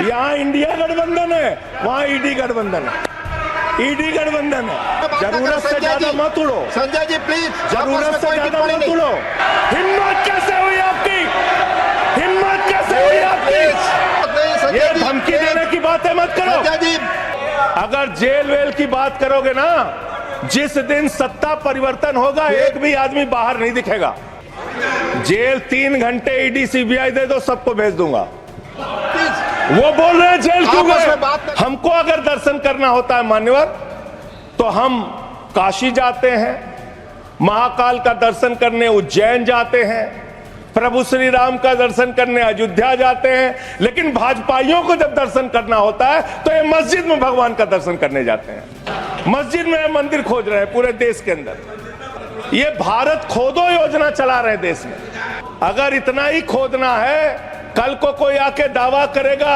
यहाँ इंडिया गठबंधन है, वहाँ ईडी गठबंधन है। ईडी गठबंधन है। जरूरत से ज्यादा मत उड़ो संजय जी, प्लीज। जरूरत से ज्यादा मत उड़ो। हिम्मत कैसे हुई आपकी? हिम्मत कैसे हुई आपकी? ये धमकी देने की बातें मत करो। संजय जी, अगर जेल वेल की बात करोगे ना, जिस दिन सत्ता परिवर्तन होगा एक भी आदमी बाहर नहीं दिखेगा। जेल 3 घंटे ईडी सीबीआई दे दो, सबको भेज दूंगा। वो बोल रहे हैं जेल क्यों गए? हमको अगर दर्शन करना होता है मान्यवर, तो हम काशी जाते हैं, महाकाल का दर्शन करने उज्जैन जाते हैं, प्रभु श्री राम का दर्शन करने अयोध्या जाते हैं। लेकिन भाजपाइयों को जब दर्शन करना होता है तो ये मस्जिद में भगवान का दर्शन करने जाते हैं। मस्जिद में मंदिर खोज रहे हैं पूरे देश के अंदर। ये भारत खोदो योजना चला रहे देश में। अगर इतना ही खोदना है, कल को कोई आके दावा करेगा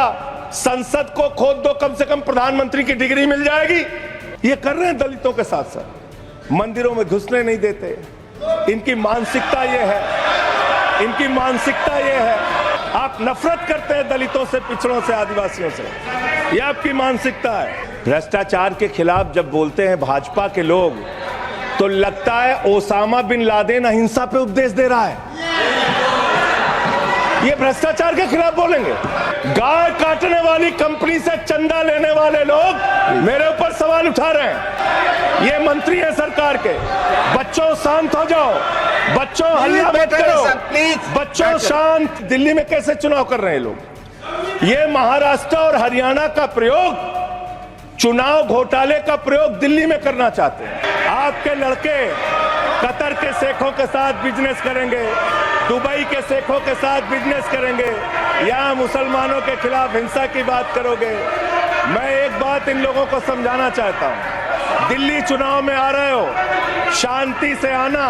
संसद को खोद दो, कम से कम प्रधानमंत्री की डिग्री मिल जाएगी। ये कर रहे हैं दलितों के साथ साथ। मंदिरों में घुसने नहीं देते। इनकी मानसिकता ये है, इनकी मानसिकता ये है। आप नफरत करते हैं दलितों से, पिछड़ों से, आदिवासियों से। ये आपकी मानसिकता है। भ्रष्टाचार के खिलाफ जब बोलते हैं भाजपा के लोग, तो लगता है ओसामा बिन लादेन अहिंसा पे उपदेश दे रहा है। ये भ्रष्टाचार के खिलाफ बोलेंगे। गाय काटने वाली कंपनी से चंदा लेने वाले लोग मेरे ऊपर सवाल उठा रहे हैं। ये मंत्री है सरकार के। बच्चों शांत हो जाओ, बच्चों हल्ला मत करो, बच्चों शांत। दिल्ली में कैसे चुनाव कर रहे हैं लोग? ये महाराष्ट्र और हरियाणा का प्रयोग, चुनाव घोटाले का प्रयोग दिल्ली में करना चाहते हैं। आपके लड़के कतर के शेखों के साथ बिजनेस करेंगे, दुबई के शेखों के साथ बिजनेस करेंगे, यहाँ मुसलमानों के खिलाफ हिंसा की बात करोगे। मैं एक बात इन लोगों को समझाना चाहता हूँ। दिल्ली चुनाव में आ रहे हो, शांति से आना,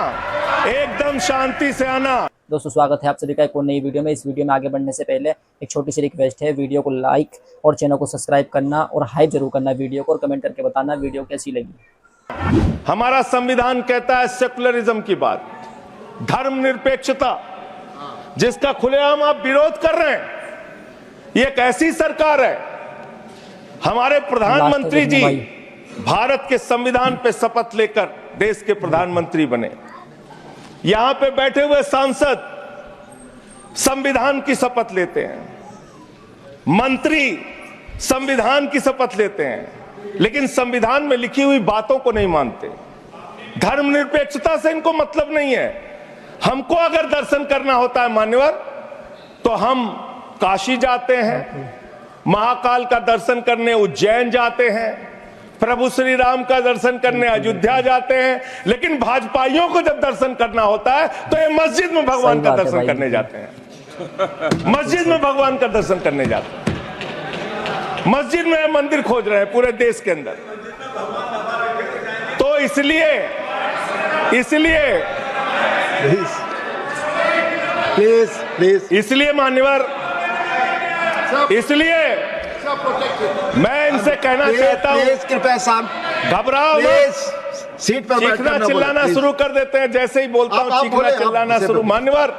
एकदम शांति से आना। दोस्तों स्वागत है आप सभी का एक और नई वीडियो में। इस वीडियो में आगे बढ़ने से पहले एक छोटी सी रिक्वेस्ट है, वीडियो को लाइक और चैनल को सब्सक्राइब करना और हाइप जरूर करना वीडियो को, और कमेंट करके बताना वीडियो कैसी लगी। हमारा संविधान कहता है सेकुलरिज्म की बात, धर्मनिरपेक्षता, जिसका खुलेआम आप विरोध कर रहे हैं। ये एक ऐसी सरकार है, हमारे प्रधानमंत्री जी भारत के संविधान पे शपथ लेकर देश के प्रधानमंत्री बने। यहां पे बैठे हुए सांसद संविधान की शपथ लेते हैं, मंत्री संविधान की शपथ लेते हैं, लेकिन संविधान में लिखी हुई बातों को नहीं मानते। धर्मनिरपेक्षता से इनको मतलब नहीं है। हमको अगर दर्शन करना होता है मान्यवर, तो हम काशी जाते हैं, महाकाल का दर्शन करने उज्जैन जाते हैं, प्रभु श्री राम का दर्शन करने अयोध्या जाते हैं। लेकिन भाजपाइयों को जब दर्शन करना होता है तो ये मस्जिद में भगवान का दर्शन करने जाते हैं। मस्जिद में भगवान का दर्शन करने जाते हैं। मस्जिद में मंदिर खोज रहे हैं पूरे देश के अंदर। तो इसलिए इसलिए मान्यवर, इसलिए मैं इनसे कहना चाहता हूं, कृपया शाम घबराओ मत। सीट पर चीखना चिल्लाना शुरू कर देते हैं जैसे ही बोलता हूं, चीखना चिल्लाना शुरू। मान्यवर,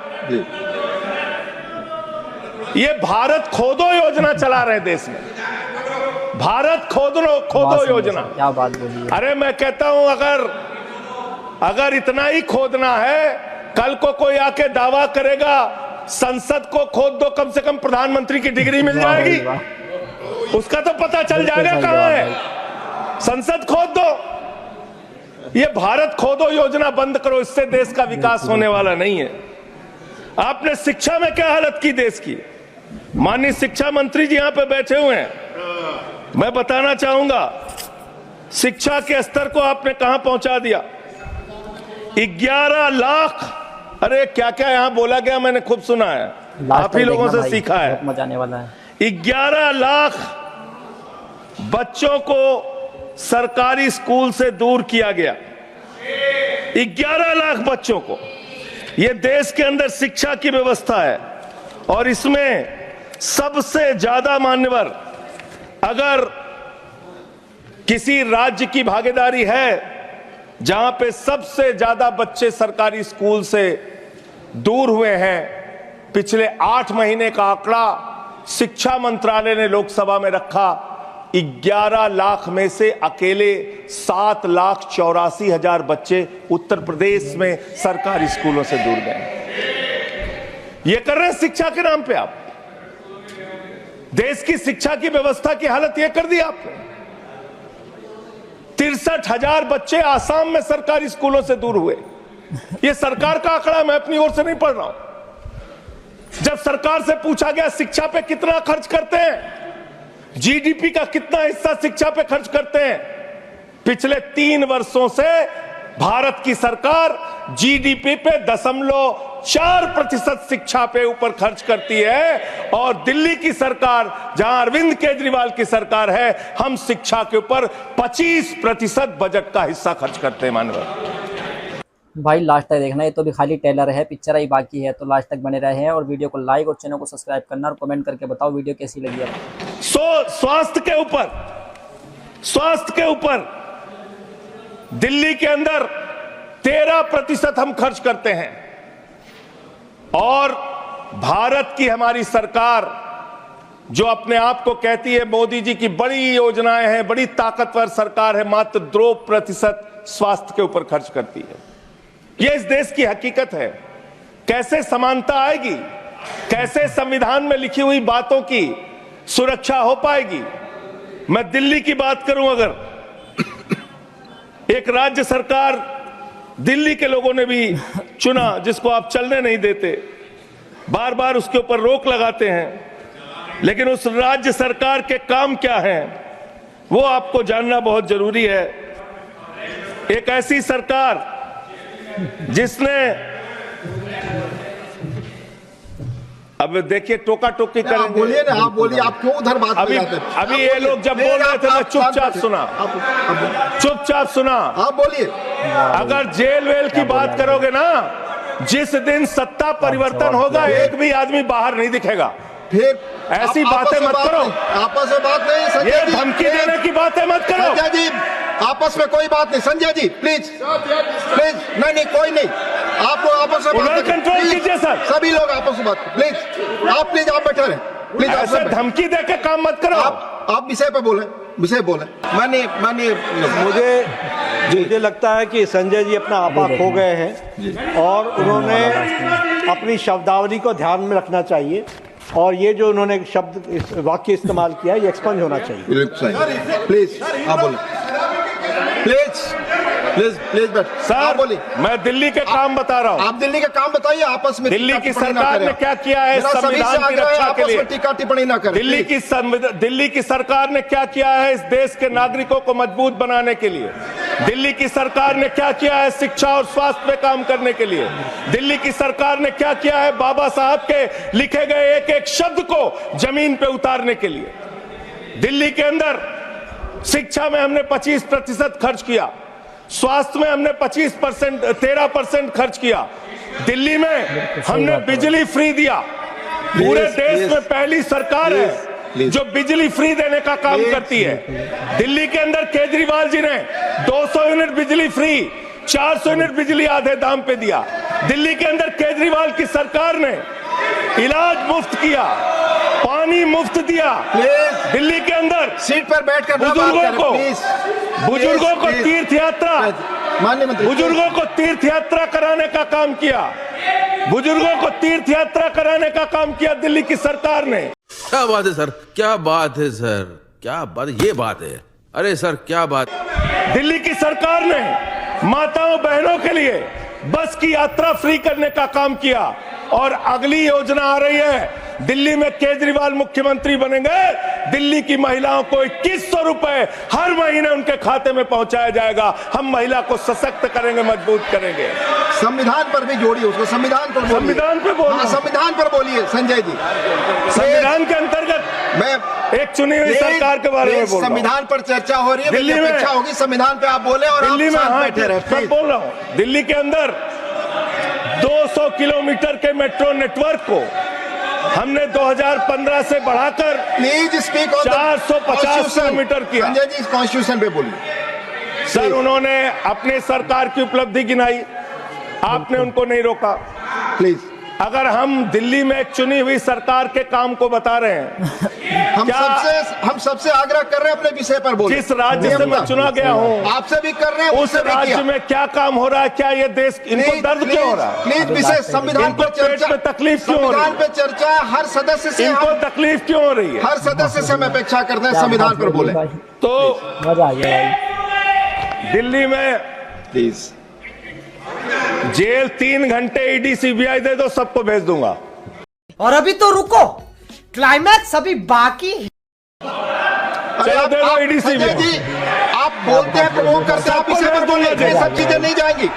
ये भारत खोदो योजना चला रहे देश में। भारत खोदो योजना। क्या बात बोली। अरे मैं कहता हूं, अगर इतना ही खोदना है, कल को कोई आके दावा करेगा संसद को खोद दो, कम से कम प्रधानमंत्री की डिग्री मिल जाएगी। उसका तो पता चल जाएगा कहां है। संसद खोद दो। ये भारत खोदो योजना बंद करो, इससे देश का विकास होने वाला नहीं है। आपने शिक्षा में क्या हालत की देश की? माननीय शिक्षा मंत्री जी यहां पे बैठे हुए हैं। मैं बताना चाहूंगा, शिक्षा के स्तर को आपने कहां पहुंचा दिया। 11 लाख, अरे क्या क्या यहां बोला गया, मैंने खूब सुना है, आप ही लोगों से सीखा है। मजा आने वाला है। 11 लाख बच्चों को सरकारी स्कूल से दूर किया गया। 11 लाख बच्चों को। यह देश के अंदर शिक्षा की व्यवस्था है, और इसमें सबसे ज्यादा मान्यवर, अगर किसी राज्य की भागीदारी है जहां पे सबसे ज्यादा बच्चे सरकारी स्कूल से दूर हुए हैं, पिछले 8 महीने का आंकड़ा शिक्षा मंत्रालय ने लोकसभा में रखा 11 लाख में से अकेले 7,84,000 बच्चे उत्तर प्रदेश में सरकारी स्कूलों से दूर गए। ये कर रहे हैं शिक्षा के नाम पे आप। देश की शिक्षा की व्यवस्था की हालत यह कर दी आपने। 63,000 बच्चे आसाम में सरकारी स्कूलों से दूर हुए। ये सरकार का आंकड़ा, मैं अपनी ओर से नहीं पढ़ रहा हूं। जब सरकार से पूछा गया शिक्षा पे कितना खर्च करते हैं, जीडीपी का कितना हिस्सा शिक्षा पे खर्च करते हैं, पिछले 3 वर्षों से भारत की सरकार जीडीपी पे 0.4% शिक्षा पे ऊपर खर्च करती है। और दिल्ली की सरकार, जहां अरविंद केजरीवाल की सरकार है, हम शिक्षा के ऊपर 25% बजट का हिस्सा खर्च करते हैं। मानव भाई लास्ट तक देखना, ये तो भी खाली ट्रेलर है, पिक्चर ही बाकी है, तो लास्ट तक बने रहे हैं और वीडियो को लाइक और चैनल को सब्सक्राइब करना और कमेंट करके बताओ वीडियो कैसी लगी आपको। स्वास्थ्य के ऊपर दिल्ली के अंदर 13% हम खर्च करते हैं। और भारत की हमारी सरकार जो अपने आप को कहती है मोदी जी की बड़ी योजनाएं हैं, बड़ी ताकतवर सरकार है, मात्र 2% स्वास्थ्य के ऊपर खर्च करती है। यह इस देश की हकीकत है। कैसे समानता आएगी, कैसे संविधान में लिखी हुई बातों की सुरक्षा हो पाएगी। मैं दिल्ली की बात करूं, अगर एक राज्य सरकार दिल्ली के लोगों ने भी चुना, जिसको आप चलने नहीं देते, बार बार उसके ऊपर रोक लगाते हैं, लेकिन उस राज्य सरकार के काम क्या हैं वो आपको जानना बहुत जरूरी है। एक ऐसी सरकार जिसने, अब देखिए टोका टोकी करेंगे। आप बोलिए ना, आप बोलिए, आप क्यों उधर बात अभी ये लोग जब बोल रहे थे मैं चुपचाप सुना। आप बोलिए। अगर जेल वेल की बात करोगे ना, जिस दिन सत्ता परिवर्तन होगा एक भी आदमी बाहर नहीं दिखेगा। फिर ऐसी बातें मत करो, आपस में बात नहीं। ये धमकी देने की बातें मत करो। संजय जी, आपस में कोई बात नहीं। संजय जी प्लीज प्लीज, नहीं कोई नहीं, आप लोग आपस में बात कंट्रोल कीजिए सर। सभी लोग आपस में बात प्लीज, आप बैठे रहे प्लीज। ऐसे धमकी देकर काम मत करो। आप विषय पे बोले, मैंने मुझे लगता है कि संजय जी अपना आपा खो गए हैं और उन्होंने अपनी शब्दावली को ध्यान में रखना चाहिए। और ये जो उन्होंने शब्द वाक्य इस्तेमाल किया, ये एक्सपंज होना चाहिए। प्लीज आप बोले, प्लीज बैठ। सर बोलिए, मैं दिल्ली के काम बता रहा हूँ। आप दिल्ली के काम बताइए। आपस में दिल्ली की सरकार ने क्या किया है संविधान की रक्षा के लिए? टीका टिप्पणी ना करें। दिल्ली की सरकार ने क्या किया है इस देश के नागरिकों को मजबूत बनाने के लिए? दिल्ली की सरकार ने क्या किया है शिक्षा और स्वास्थ्य पे काम करने के लिए? दिल्ली की सरकार ने क्या किया है बाबा साहब के लिखे गए एक एक शब्द को जमीन पे उतारने के लिए? दिल्ली के अंदर शिक्षा में हमने 25% खर्च किया, स्वास्थ्य में हमने 13% खर्च किया। दिल्ली में हमने बिजली फ्री दिया। पूरे देश में पहली सरकार है जो बिजली फ्री देने का काम करती है। दिल्ली के अंदर केजरीवाल जी ने 200 यूनिट बिजली फ्री, 400 यूनिट बिजली आधे दाम पे दिया। दिल्ली के अंदर केजरीवाल की सरकार ने इलाज मुफ्त किया, पानी मुफ्त दिया। दिल्ली के अंदर सीट पर बैठकर बुजुर्गों को तीर्थ यात्रा, माननीय मंत्री, बुजुर्गों को तीर्थ यात्रा कराने का काम किया। बुजुर्गों को तीर्थ यात्रा कराने का काम किया दिल्ली की सरकार ने। क्या बात है सर, क्या बात है सर, क्या बात, ये बात है। अरे सर क्या बात। दिल्ली की सरकार ने माताओं बहनों के लिए बस की यात्रा फ्री करने का काम किया। और अगली योजना आ रही है, दिल्ली में केजरीवाल मुख्यमंत्री बनेंगे, दिल्ली की महिलाओं को 2100 रुपए हर महीने उनके खाते में पहुंचाया जाएगा। हम महिला को सशक्त करेंगे, मजबूत करेंगे। संविधान पर भी जोड़िए उसको, संविधान पर बोलिए, संविधान पर बोलिए संजय जी। संविधान के अंतर्गत मैं एक चुनी हुई सरकार के बारे में बोल रहा हूं। संविधान पर चर्चा हो रही है, दिल्ली में इच्छा होगी संविधान पे आप बोले और दिल्ली में बैठे रहे। मैं बोल रहा हूं, दिल्ली के अंदर 200 किलोमीटर के मेट्रो नेटवर्क को हमने 2015 से बढ़ाकर प्लीज स्पीक 450 किलोमीटर किया। संजय जी कॉन्स्टिट्यूशन पे बोलिए। सर उन्होंने अपने सरकार की उपलब्धि गिनाई, आपने उनको नहीं रोका। प्लीज अगर हम दिल्ली में एक चुनी हुई सरकार के काम को बता रहे हैं, हम सबसे आग्रह कर रहे हैं अपने विषय पर बोले। जिस राज्य से मैं चुना गया हूं, आपसे भी कर रहे हैं, उस राज्य में क्या काम हो रहा है, क्या ये देश इनको दर्द क्यों हो रहा है, प्लीज विषय संविधान पर चर्चा, में तकलीफ क्यों हो रही संविधान है, पे चर्चा हर सदस्य से, इनको तकलीफ क्यों हो रही है, हर सदस्य से हम अपेक्षा करते हैं संविधान पर बोले। तो मजा आ गया भाई। दिल्ली में प्लीज जेल 3 घंटे ईडी सीबीआई दे दो, सबको भेज दूंगा। और अभी तो रुको, क्लाइमैक्स अभी बाकी है। चलो दे दो ईडी संजय सीबीआई। जी, आप बोलते हैं, प्रमोट करते हैं, आप इसे पर बोलिए। ये सब चीजें नहीं जाएंगी,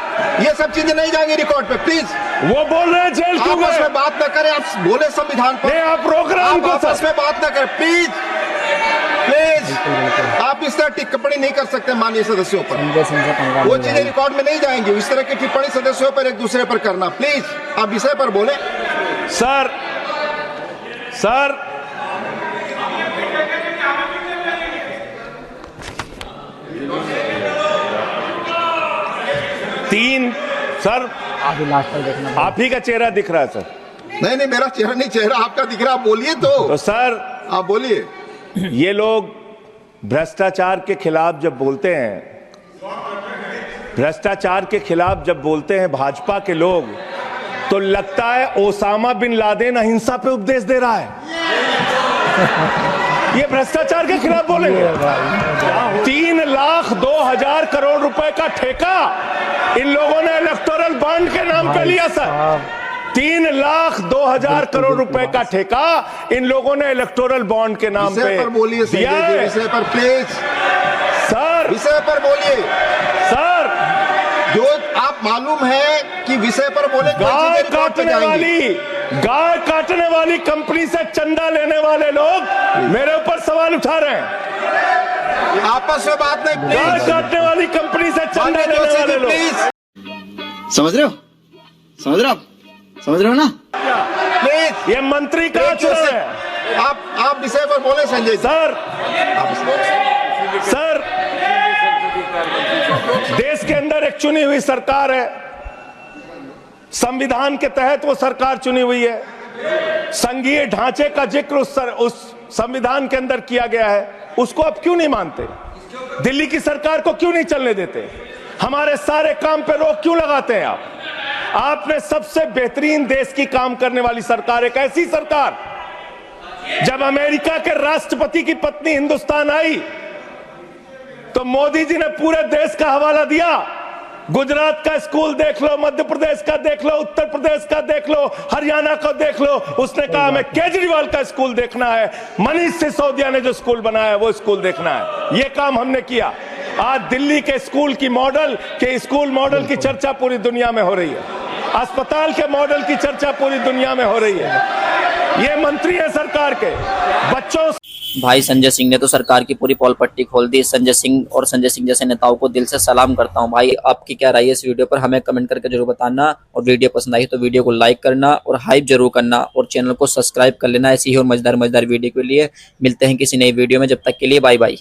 ये सब चीजें नहीं जाएंगी रिकॉर्ड पे। प्लीज वो बोल रहे हैं जेल क्यों आपस गए? में बात न करें, आप बोले संविधान पर, नहीं, आप प्रोग्राम को आपस में बात न करें प्लीज। प्लीज आप इस तरह टिप्पणी नहीं कर सकते माननीय सदस्यों पर, संजय सिंह से पंगा वो नहीं चीजें भाई। रिकॉर्ड में नहीं जाएंगी। इस तरह की टिप्पणी सदस्यों पर एक दूसरे पर करना, प्लीज आप विषय पर बोले। सर 3 सर अभी लास्ट तक देखना। आप ही का चेहरा दिख रहा है सर। नहीं नहीं, मेरा चेहरा नहीं, चेहरा आपका दिख रहा, आप बोलिए तो तो सर आप बोलिए। ये लोग भ्रष्टाचार के खिलाफ जब बोलते हैं, भ्रष्टाचार के खिलाफ जब बोलते हैं भाजपा के लोग, तो लगता है ओसामा बिन लादेन अहिंसा पे उपदेश दे रहा है। ये भ्रष्टाचार के खिलाफ बोलेंगे। 3,02,000 करोड़ रुपए का ठेका इन लोगों ने इलेक्टोरल बॉन्ड के नाम पे लिया सर। 3,02,000 करोड़ रुपए का ठेका इन लोगों ने इलेक्टोरल बॉन्ड के नाम विषय पे पर बोलिए दिया संजय जी, है। विषय पर प्लीज, सर विषय पर बोलिए सर जो आप मालूम है कि विषय पर बोले। कोई गाय चीजें रिकॉर्ड पे जाएंगी। गाय काटने वाली कंपनी से चंदा लेने वाले लोग मेरे ऊपर सवाल उठा रहे हैं। आपस में बात नहीं, गाय प्लीज काटने वाली कंपनी से चंदा माननीय लेने जोशी वाले जी, लोग। प्लीज समझ रहे हो, समझ रहे हो आप, समझ रहे हो ना? प्लीज ये मंत्री का चुनाव है आप विषय पर बोले संजय जी। सर। सर देश के अंदर एक चुनी हुई सरकार है, संविधान के तहत वो सरकार चुनी हुई है, संघीय ढांचे का जिक्र उस संविधान के अंदर किया गया है, उसको आप क्यों नहीं मानते? दिल्ली की सरकार को क्यों नहीं चलने देते? हमारे सारे काम पे रोक क्यों लगाते हैं आप? आपने सबसे बेहतरीन देश की काम करने वाली सरकार, एक ऐसी सरकार, जब अमेरिका के राष्ट्रपति की पत्नी हिंदुस्तान आई तो मोदी जी ने पूरे देश का हवाला दिया। गुजरात का स्कूल देख लो, मध्य प्रदेश का देख लो, उत्तर प्रदेश का देख लो, हरियाणा का देख लो। उसने कहा हमें केजरीवाल का स्कूल देखना है, मनीष सिसोदिया ने जो स्कूल बनाया है वो स्कूल देखना है। ये काम हमने किया। आज दिल्ली के स्कूल मॉडल की चर्चा पूरी दुनिया में हो रही है, अस्पताल के मॉडल की चर्चा पूरी दुनिया में हो रही है। ये मंत्री है सरकार के। बच्चों भाई संजय सिंह ने तो सरकार की पूरी पॉल पट्टी खोल दी। संजय सिंह और संजय सिंह जैसे नेताओं को दिल से सलाम करता हूं। भाई आपकी क्या राय है इस वीडियो पर, हमें कमेंट करके जरूर बताना। और वीडियो पसंद आई तो वीडियो को लाइक करना और हाइप जरूर करना और चैनल को सब्सक्राइब कर लेना ऐसी ही और मजेदार वीडियो के लिए। मिलते हैं किसी नई वीडियो में, जब तक के लिए बाय बाय।